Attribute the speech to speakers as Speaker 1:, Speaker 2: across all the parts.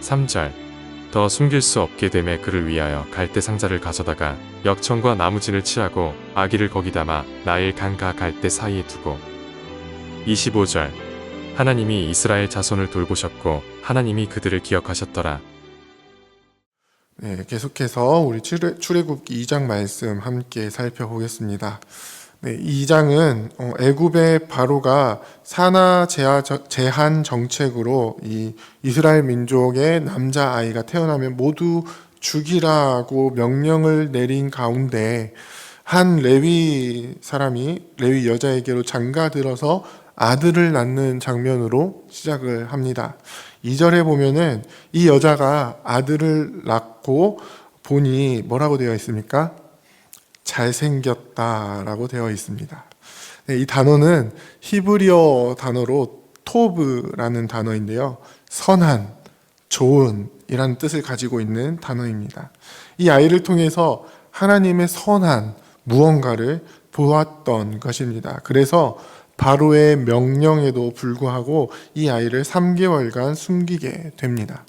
Speaker 1: 3절. 더 숨길 수 없게 됨에 그를 위하여 갈대 상자를 가져다가 역청과 나무진을 취하고 아기를 거기 담아 나일 강과 갈대 사이에 두고. 25절. 하나님이 이스라엘 자손을 돌보셨고 하나님이 그들을 기억하셨더라.
Speaker 2: 네, 계속해서 우리 출애굽기 2장 말씀 함께 살펴보겠습니다. 네, 2장은 애굽의 바로가 산하 제한 정책으로 이 이스라엘 민족의 남자 아이가 태어나면 모두 죽이라고 명령을 내린 가운데 한 레위 여자에게로 장가들어서 아들을 낳는 장면으로 시작을 합니다. 2절에 보면은 이 여자가 아들을 낳고 보니 뭐라고 되어 있습니까? 잘생겼다라고 되어 있습니다. 네, 이 단어는 히브리어 단어로 토브라는 단어인데요. 선한, 좋은 이라는 뜻을 가지고 있는 단어입니다. 이 아이를 통해서 하나님의 선한 무언가를 보았던 것입니다. 그래서 바로의 명령에도 불구하고 이 아이를 3개월간 숨기게 됩니다.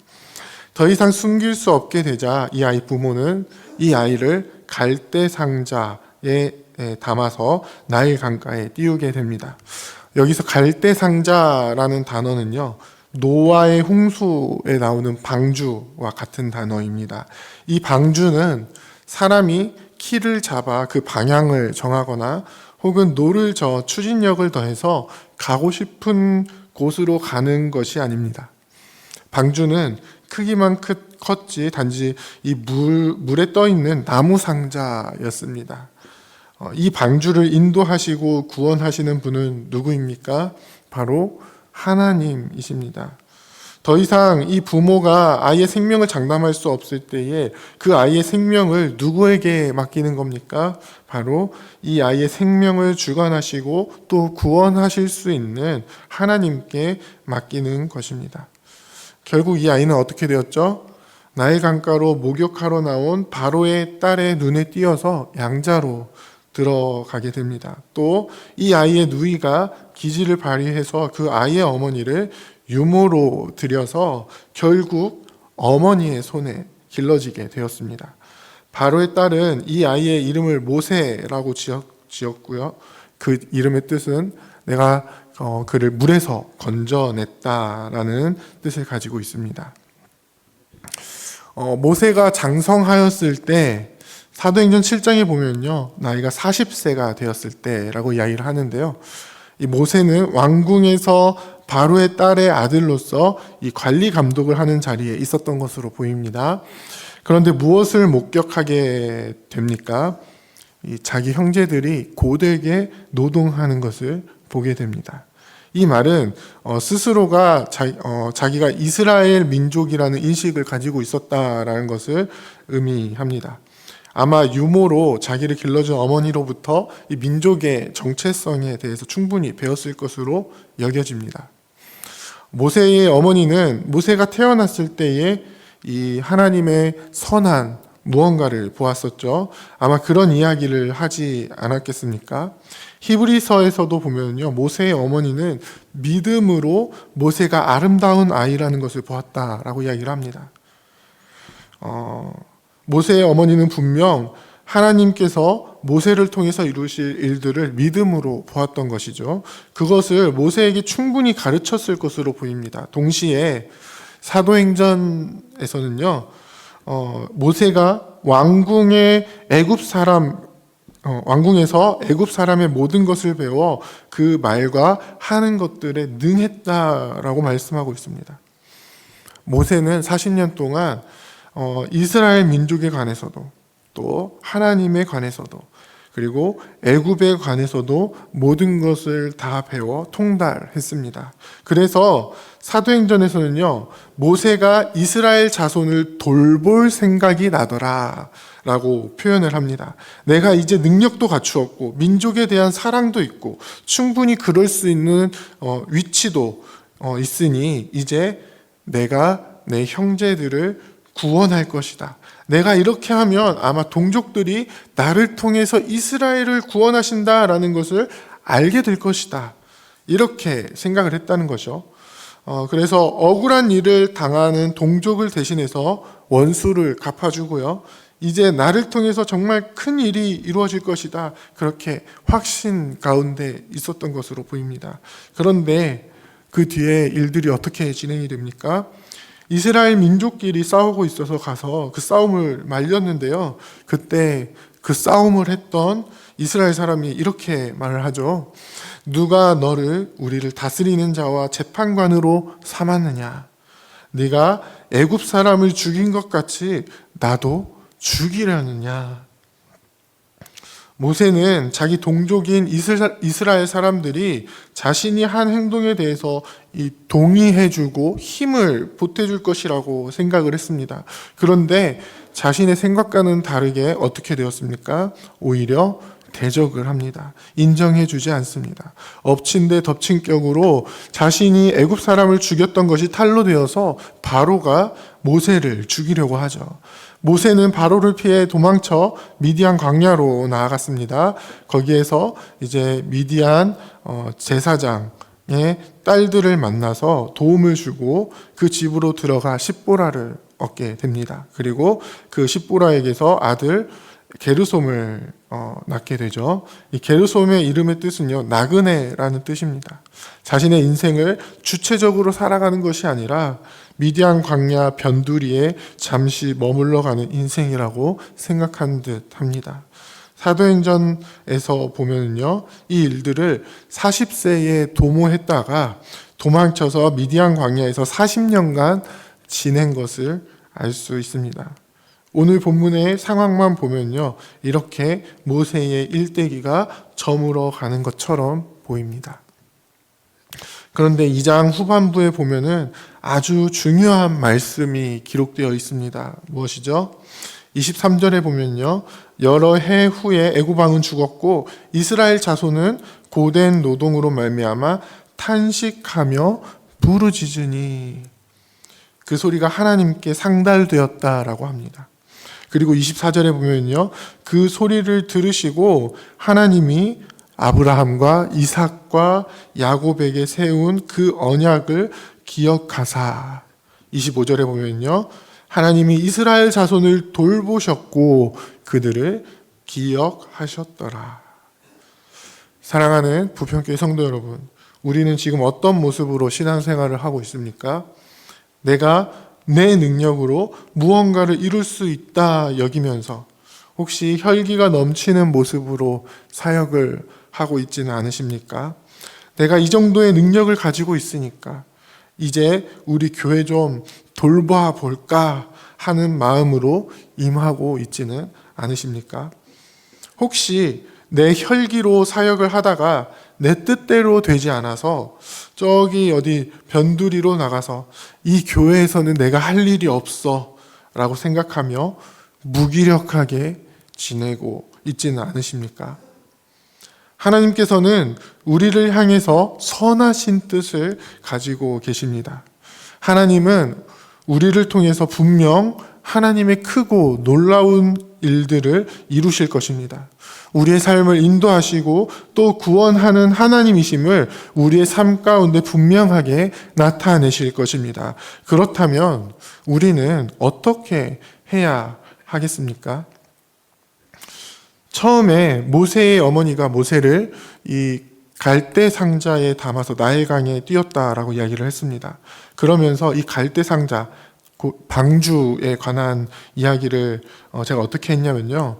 Speaker 2: 더 이상 숨길 수 없게 되자 이 아이 부모는 이 아이를 갈대 상자에 담아서 나일 강가에 띄우게 됩니다. 여기서 갈대 상자라는 단어는요, 노아의 홍수에 나오는 방주와 같은 단어입니다. 이 방주는 사람이 키를 잡아 그 방향을 정하거나 혹은 노를 저 추진력을 더해서 가고 싶은 곳으로 가는 것이 아닙니다. 방주는 크기만 컸지 단지 이 물에 떠 있는 나무 상자였습니다. 이 방주를 인도하시고 구원하시는 분은 누구입니까? 바로 하나님이십니다. 더 이상 이 부모가 아이의 생명을 장담할 수 없을 때에 그 아이의 생명을 누구에게 맡기는 겁니까? 바로 이 아이의 생명을 주관하시고 또 구원하실 수 있는 하나님께 맡기는 것입니다. 결국 이 아이는 어떻게 되었죠? 나일 강가로 목욕하러 나온 바로의 딸의 눈에 띄어서 양자로 들어가게 됩니다. 또 이 아이의 누이가 기지를 발휘해서 그 아이의 어머니를 유모로 들여서 결국 어머니의 손에 길러지게 되었습니다. 바로의 딸은 이 아이의 이름을 모세라고 지었고요. 그 이름의 뜻은 내가 그를 물에서 건져냈다라는 뜻을 가지고 있습니다. 모세가 장성하였을 때 사도행전 7장에 보면요, 나이가 40세가 되었을 때라고 이야기를 하는데요. 이 모세는 왕궁에서 바로의 딸의 아들로서 이 관리 감독을 하는 자리에 있었던 것으로 보입니다. 그런데 무엇을 목격하게 됩니까? 자기 형제들이 고되게 노동하는 것을 보게 됩니다. 이 말은 스스로가 자기가 이스라엘 민족이라는 인식을 가지고 있었다라는 것을 의미합니다. 아마 유모로 자기를 길러준 어머니로부터 이 민족의 정체성에 대해서 충분히 배웠을 것으로 여겨집니다. 모세의 어머니는 모세가 태어났을 때에 이 하나님의 선한 무언가를 보았었죠. 아마 그런 이야기를 하지 않았겠습니까? 히브리서에서도 보면요, 모세의 어머니는 믿음으로 모세가 아름다운 아이라는 것을 보았다라고 이야기를 합니다. 모세의 어머니는 분명 하나님께서 모세를 통해서 이루실 일들을 믿음으로 보았던 것이죠. 그것을 모세에게 충분히 가르쳤을 것으로 보입니다. 동시에 사도행전에서는요, 모세가 왕궁에서 애굽 사람의 모든 것을 배워 그 말과 하는 것들에 능했다라고 말씀하고 있습니다. 모세는 40년 동안 이스라엘 민족에 관해서도 또 하나님에 관해서도 그리고 애굽에 관해서도 모든 것을 다 배워 통달했습니다. 그래서 사도행전에서는요, 모세가 이스라엘 자손을 돌볼 생각이 나더라 라고 표현을 합니다. 내가 이제 능력도 갖추었고 민족에 대한 사랑도 있고 충분히 그럴 수 있는 위치도 있으니 이제 내가 내 형제들을 구원할 것이다. 내가 이렇게 하면 아마 동족들이 나를 통해서 이스라엘을 구원하신다라는 것을 알게 될 것이다. 이렇게 생각을 했다는 거죠. 그래서 억울한 일을 당하는 동족을 대신해서 원수를 갚아주고요. 이제 나를 통해서 정말 큰 일이 이루어질 것이다. 그렇게 확신 가운데 있었던 것으로 보입니다. 그런데 그 뒤에 일들이 어떻게 진행이 됩니까? 이스라엘 민족끼리 싸우고 있어서 가서 그 싸움을 말렸는데요. 그때 그 싸움을 했던 이스라엘 사람이 이렇게 말을 하죠. 누가 너를 우리를 다스리는 자와 재판관으로 삼았느냐? 네가 애굽 사람을 죽인 것 같이 나도 죽이려느냐? 모세는 자기 동족인 이스라엘 사람들이 자신이 한 행동에 대해서 동의해주고 힘을 보태줄 것이라고 생각을 했습니다. 그런데 자신의 생각과는 다르게 어떻게 되었습니까? 오히려 대적을 합니다. 인정해주지 않습니다. 엎친 데 덮친 격으로 자신이 애굽 사람을 죽였던 것이 탈로 되어서 바로가 모세를 죽이려고 하죠. 모세는 바로를 피해 도망쳐 미디안 광야로 나아갔습니다. 거기에서 이제 미디안 제사장의 딸들을 만나서 도움을 주고 그 집으로 들어가 십보라를 얻게 됩니다. 그리고 그 십보라에게서 아들 게르솜을 낳게 되죠. 이 게르솜의 이름의 뜻은요, 나그네라는 뜻입니다. 자신의 인생을 주체적으로 살아가는 것이 아니라 미디안 광야 변두리에 잠시 머물러 가는 인생이라고 생각한 듯 합니다. 사도행전에서 보면요, 이 일들을 40세에 도모했다가 도망쳐서 미디안 광야에서 40년간 지낸 것을 알 수 있습니다. 오늘 본문의 상황만 보면요, 이렇게 모세의 일대기가 저물어 가는 것처럼 보입니다. 그런데 2장 후반부에 보면은 아주 중요한 말씀이 기록되어 있습니다. 무엇이죠? 23절에 보면요, 여러 해 후에 애굽 왕은 죽었고 이스라엘 자손은 고된 노동으로 말미암아 탄식하며 부르짖으니, 그 소리가 하나님께 상달되었다라고 합니다. 그리고 24절에 보면요, 그 소리를 들으시고 하나님이 아브라함과 이삭과 야곱에게 세운 그 언약을 기억하사, 25절에 보면요, 하나님이 이스라엘 자손을 돌보셨고 그들을 기억하셨더라. 사랑하는 부평교회 성도 여러분, 우리는 지금 어떤 모습으로 신앙생활을 하고 있습니까? 내가 내 능력으로 무언가를 이룰 수 있다 여기면서 혹시 혈기가 넘치는 모습으로 사역을 하고 있지는 않으십니까? 내가 이 정도의 능력을 가지고 있으니까 이제 우리 교회 좀 돌봐 볼까 하는 마음으로 임하고 있지는 않으십니까? 혹시 내 혈기로 사역을 하다가 내 뜻대로 되지 않아서 저기 어디 변두리로 나가서 이 교회에서는 내가 할 일이 없어 라고 생각하며 무기력하게 지내고 있지는 않으십니까? 하나님께서는 우리를 향해서 선하신 뜻을 가지고 계십니다. 하나님은 우리를 통해서 분명 하나님의 크고 놀라운 일들을 이루실 것입니다. 우리의 삶을 인도하시고 또 구원하는 하나님이심을 우리의 삶 가운데 분명하게 나타내실 것입니다. 그렇다면 우리는 어떻게 해야 하겠습니까? 처음에 모세의 어머니가 모세를 이 갈대 상자에 담아서 나일강에 띄었다라고 이야기를 했습니다. 그러면서 이 갈대 상자, 방주에 관한 이야기를 제가 어떻게 했냐면요,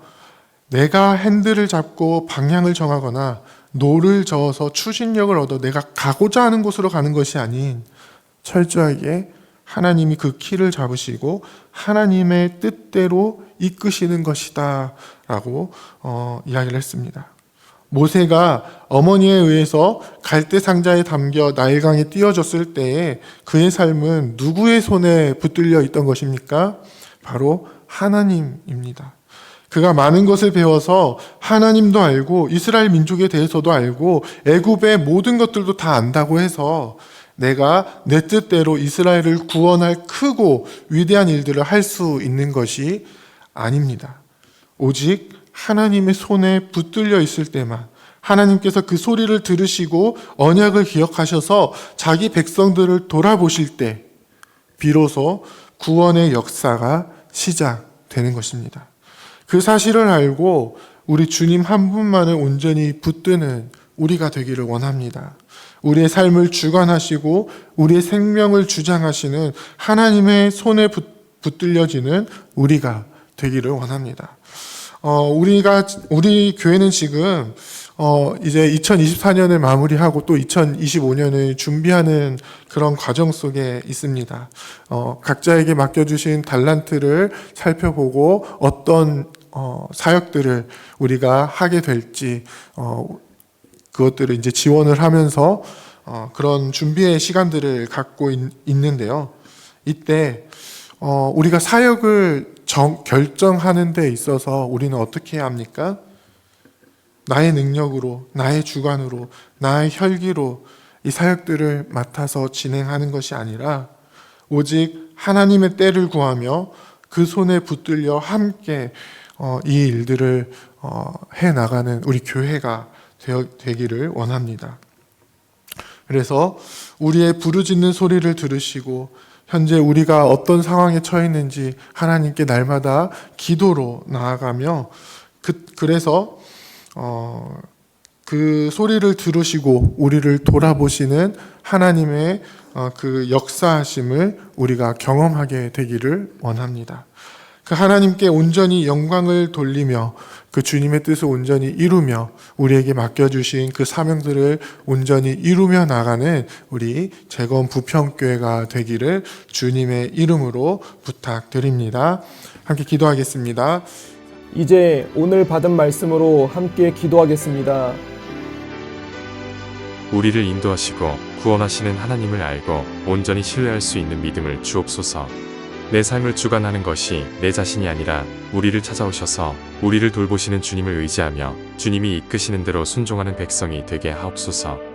Speaker 2: 내가 핸들을 잡고 방향을 정하거나 노를 저어서 추진력을 얻어 내가 가고자 하는 곳으로 가는 것이 아닌 철저하게 하나님이 그 키를 잡으시고 하나님의 뜻대로 이끄시는 것이다 라고 이야기를 했습니다. 모세가 어머니에 의해서 갈대 상자에 담겨 나일강에 띄어졌을 때에 그의 삶은 누구의 손에 붙들려 있던 것입니까? 바로 하나님입니다. 그가 많은 것을 배워서 하나님도 알고 이스라엘 민족에 대해서도 알고 애굽의 모든 것들도 다 안다고 해서 내가 내 뜻대로 이스라엘을 구원할 크고 위대한 일들을 할 수 있는 것이 아닙니다. 오직 하나님의 손에 붙들려 있을 때만, 하나님께서 그 소리를 들으시고 언약을 기억하셔서 자기 백성들을 돌아보실 때 비로소 구원의 역사가 시작되는 것입니다. 그 사실을 알고 우리 주님 한 분만을 온전히 붙드는 우리가 되기를 원합니다. 우리의 삶을 주관하시고 우리의 생명을 주장하시는 하나님의 손에 붙들려지는 우리가 되기를 원합니다. 우리 교회는 지금 이제 2024년을 마무리하고 또 2025년을 준비하는 그런 과정 속에 있습니다. 각자에게 맡겨주신 달란트를 살펴보고 어떤 사역들을 우리가 하게 될지 그것들을 이제 지원을 하면서 그런 준비의 시간들을 갖고 있는데요. 이때 우리가 사역을 결정하는 데 있어서 우리는 어떻게 해야 합니까? 나의 능력으로, 나의 주관으로, 나의 혈기로 이 사역들을 맡아서 진행하는 것이 아니라 오직 하나님의 때를 구하며 그 손에 붙들려 함께 이 일들을 해나가는 우리 교회가 되기를 원합니다. 그래서 우리의 부르짖는 소리를 들으시고 현재 우리가 어떤 상황에 처해 있는지 하나님께 날마다 기도로 나아가며 그래서 그 소리를 들으시고 우리를 돌아보시는 하나님의 그 역사하심을 우리가 경험하게 되기를 원합니다. 그 하나님께 온전히 영광을 돌리며 그 주님의 뜻을 온전히 이루며 우리에게 맡겨주신 그 사명들을 온전히 이루며 나가는 우리 재건 부평교회가 되기를 주님의 이름으로 부탁드립니다. 함께 기도하겠습니다.
Speaker 3: 이제 오늘 받은 말씀으로 함께 기도하겠습니다.
Speaker 1: 우리를 인도하시고 구원하시는 하나님을 알고 온전히 신뢰할 수 있는 믿음을 주옵소서. 내 삶을 주관하는 것이 내 자신이 아니라 우리를 찾아오셔서 우리를 돌보시는 주님을 의지하며 주님이 이끄시는 대로 순종하는 백성이 되게 하옵소서.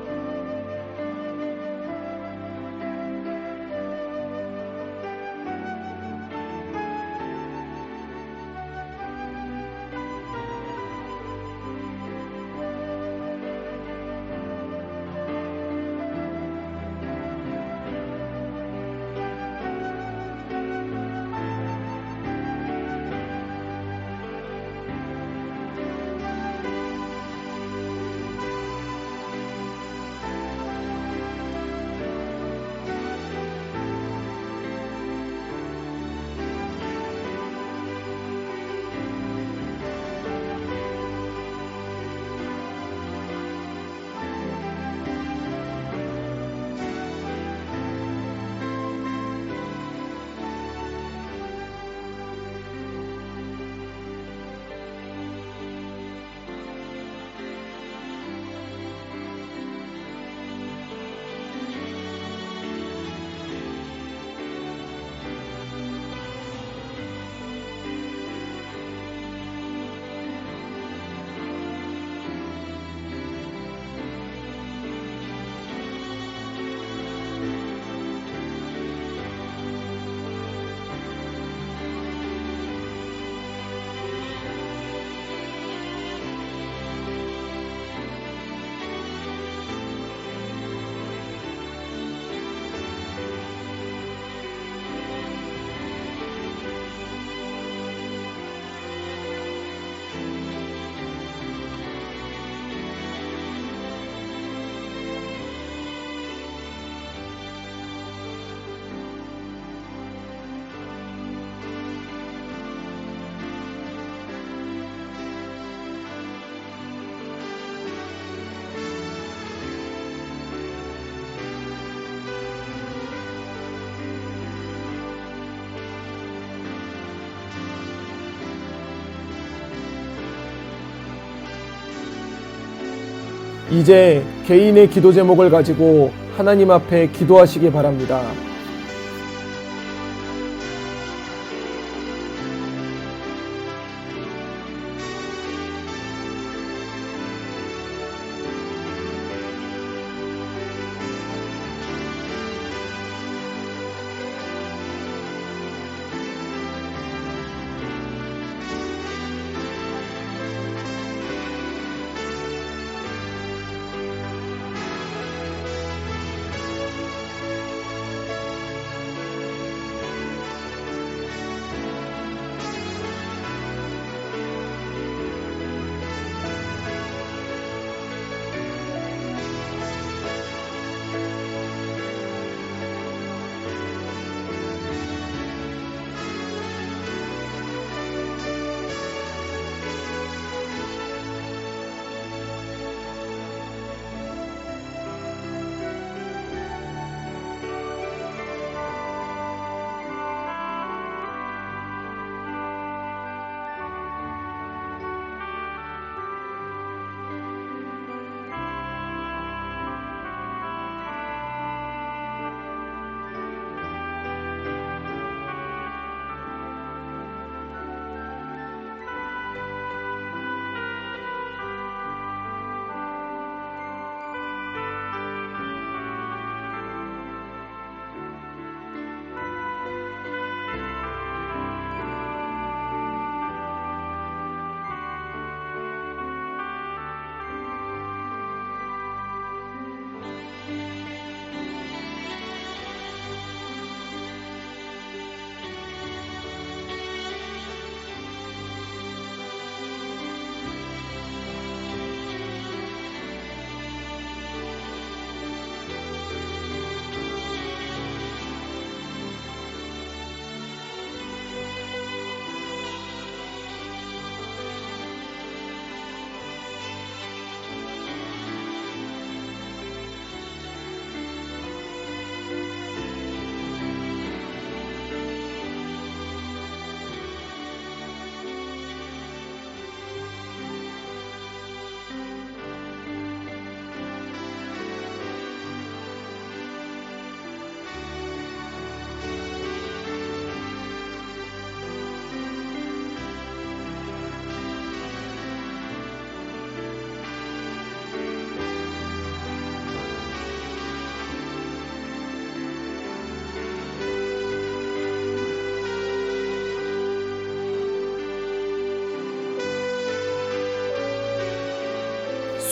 Speaker 3: 이제 개인의 기도 제목을 가지고 하나님 앞에 기도하시기 바랍니다.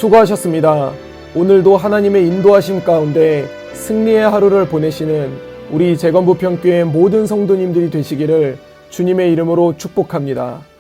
Speaker 3: 수고하셨습니다. 오늘도 하나님의 인도하심 가운데 승리의 하루를 보내시는 우리 재건부평교회 모든 성도님들이 되시기를 주님의 이름으로 축복합니다.